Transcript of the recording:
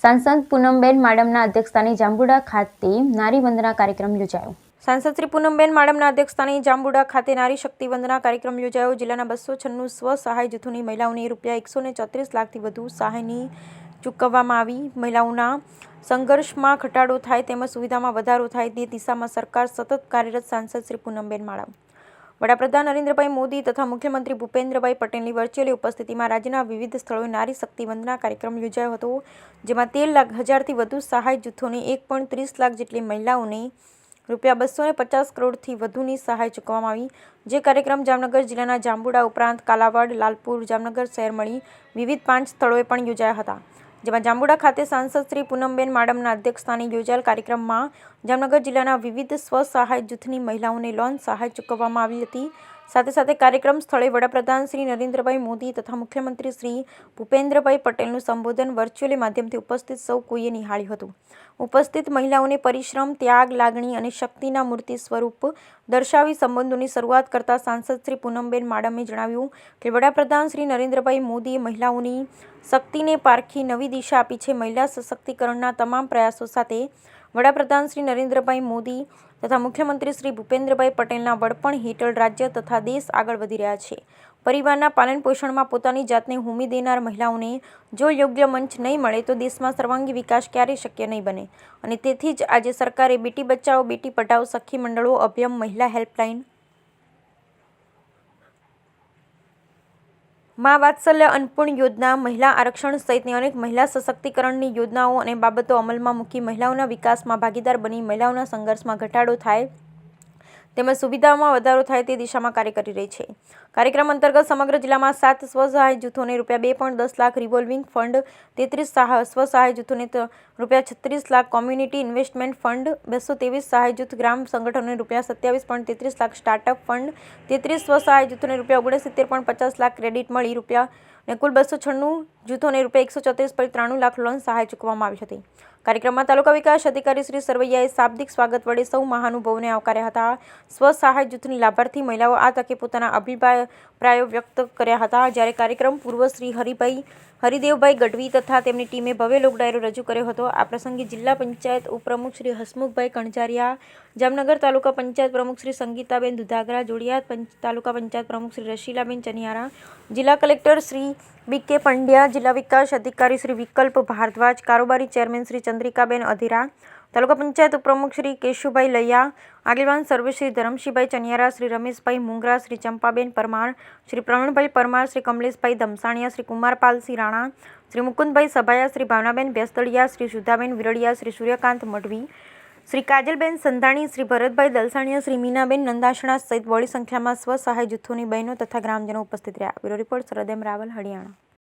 સાંસદ પૂનમબેન માડમના અધ્યક્ષસ્થાને જાંબુડા ખાતે નારી વંદના કાર્યક્રમ યોજાયો। સાંસદ શ્રી પૂનમબેન માડમના અધ્યક્ષસ્થાને જાંબુડા ખાતે નારી શક્તિ વંદના કાર્યક્રમ યોજાયો। જિલ્લાના 296 સ્વ-સહાય જૂથોની મહિલાઓને રૂપિયા 134 લાખથી વધુ સહાયની ચૂકવવામાં આવી। મહિલાઓના સંઘર્ષમાં ઘટાડો થાય તેમજ સુવિધામાં વધારો થાય તે દિશામાં સરકાર સતત કાર્યરત। સાંસદ શ્રી પૂનમબેન માડમ વડાપ્રધાન નરેન્દ્રભાઈ મોદી તથા મુખ્યમંત્રી ભૂપેન્દ્રભાઈ પટેલની વર્ચ્યુઅલી ઉપસ્થિતિમાં રાજ્યના વિવિધ સ્થળોએ નારી શક્તિ વંદના કાર્યક્રમ યોજાયો હતો, જેમાં 13,00,000થી વધુ સહાય જૂથોને 1.30 લાખ જેટલી મહિલાઓને રૂપિયા 250 કરોડથી વધુની સહાય ચૂકવવામાં આવી। જે કાર્યક્રમ જામનગર જિલ્લાના જાંબુડા ઉપરાંત કાલાવાડ, લાલપુર, જામનગર શહેર મળી વિવિધ 5 સ્થળોએ પણ યોજાયા હતા, જેમાં જાંબુડા ખાતે સાંસદ શ્રી પૂનમબેન માડમના અધ્યક્ષસ્થાને યોજાયેલ કાર્યક્રમમાં જામનગર જિલ્લાના વિવિધ સ્વ-સહાય જૂથની મહિલાઓને લોન સહાય ચૂકવવામાં આવી હતી। સાથે સાથે કાર્યક્રમ સ્થળે વડાપ્રધાન શ્રી નરેન્દ્રભાઈ મોદી તથા મુખ્યમંત્રી શ્રી ભૂપેન્દ્રભાઈ પટેલનું સંબોધન વર્ચ્યુઅલી માધ્યમથી ઉપસ્થિત સૌ કોઈએ નિહાળ્યું હતું। ઉપસ્થિત મહિલાઓને પરિશ્રમ, ત્યાગ, લાગણી અને શક્તિના મૂર્તિ સ્વરૂપ દર્શાવી સંબોધનની શરૂઆત કરતા સાંસદ શ્રી પૂનમબેન માડમે જણાવ્યું કે વડાપ્રધાન શ્રી નરેન્દ્રભાઈ મોદીએ મહિલાઓની શક્તિને પારખી નવી દિશા આપી છે। મહિલા સશક્તિકરણના તમામ પ્રયાસો સાથે વડાપ્રધાન શ્રી નરેન્દ્રભાઈ મોદી તથા મુખ્યમંત્રી શ્રી ભૂપેન્દ્રભાઈ પટેલના વડપણ હેઠળ રાજ્ય તથા દેશ આગળ વધી રહ્યા છે। પરિવારના પાલન પોષણમાં પોતાની જાતને હોમી દેનાર મહિલાઓને જો યોગ્ય મંચ નહીં મળે તો દેશમાં સર્વાંગી વિકાસ ક્યારેય શક્ય નહીં બને અને તેથી જ આજે સરકારે બેટી બચાવો બેટી પઢાઓ, સખી મંડળો, અભયમ, મહિલા હેલ્પલાઇન, મા વાત્સલ્ય અન્નપૂર્ણ યોજના, મહિલા આરક્ષણ સહિતની અનેક મહિલા સશક્તિકરણની યોજનાઓ અને બાબતો અમલમાં મૂકી મહિલાઓના વિકાસમાં ભાગીદાર બની મહિલાઓના સંઘર્ષમાં ઘટાડો થાય તેમજ સુવિધાઓમાં વધારો થાય તે દિશામાં કાર્ય કરી રહી છે। કાર્યક્રમ અંતર્ગત સમગ્ર જિલ્લામાં 7 સ્વ-સહાય જૂથોને રૂપિયા 2.10 લાખ રિવોલ્વિંગ ફંડ, 33 સ્વ-સહાય જૂથોને રૂપિયા 36 લાખ, કોમ્યુનિટી ઇન્વેસ્ટમેન્ટ ફંડ, 223 સહાય જૂથ ગ્રામ સંગઠનોને રૂપિયા 27.33 લાખ, સ્ટાર્ટઅપ ફંડ, 33 સ્વ-સહાય જૂથોને રૂપિયા 69.50 લાખ ક્રેડિટ મળી રૂપિયા અને કુલ 296 જૂથોને રૂપિયા 134.93 લાખ લોન સહાય ચૂકવવામાં આવી હતી। કાર્યક્રમમાં તાલુકા વિકાસ અધિકારી શ્રી સરવૈયાએ શાબ્દિક સ્વાગત વડે સૌ મહાનુભાવોને આવકાર્યા હતા। સ્વ-સહાય જૂથની લાભાર્થી મહિલાઓ આ તકે પોતાના અભિપ્રાયો વ્યક્ત કર્યા હતા। જ્યારે કાર્યક્રમ પૂર્વ શ્રી હરિદેવભાઈ ગઢવી તથા તેમની ટીમે ભવ્ય લોક ડાયરો રજૂ કર્યો હતો। આ પ્રસંગે જિલ્લા પંચાયત ઉપપ્રમુખ શ્રી હસમુખભાઈ કણઝારિયા, જામનગર તાલુકા પંચાયત પ્રમુખ શ્રી સંગીતાબેન દુધાગરા, જોડિયાદ તાલુકા પંચાયત પ્રમુખ શ્રી રશીલાબેન ચનિયારા, જિલ્લા કલેક્ટર શ્રી બી.કે. પંડ્યા, જિલ્લા વિકાસ અધિકારી શ્રી વિકલ્પ ભારદ્વાજ, કારોબારી ચેરમેન શ્રી ચંદ્રિકાબેન અધીરા, તાલુકા પંચાયત ઉપપ્રમુખ શ્રી કેશુભાઈ લૈયા, આગેવાન સર્વે શ્રી ધરમશીભાઈ ચનિયારા, શ્રી રમેશભાઈ મુંગરા, શ્રી ચંપાબેન પરમાર, શ્રી પ્રવીણભાઈ પરમાર, શ્રી કમલેશભાઈ દમસાણિયા, શ્રી કુમારપાલસિંહ રાણા, શ્રી મુકુંદભાઈ સભાયા, શ્રી ભાવનાબેન બેસદળિયા, શ્રી સુધાબેન વિરડિયા, શ્રી સૂર્યકાંત મઢવી, શ્રી કાજલબેન સંધાણી, શ્રી ભરતભાઈ દલસાણિયા, શ્રી મીનાબેન નંદાસણા સહિત બહોળી સંખ્યામાં સ્વ-સહાય જૂથોની બહેનો તથા ગ્રામજનો ઉપસ્થિત રહ્યા। બ્યુરો રિપોર્ટ સરદેમ રાવલ, હરિયાણા।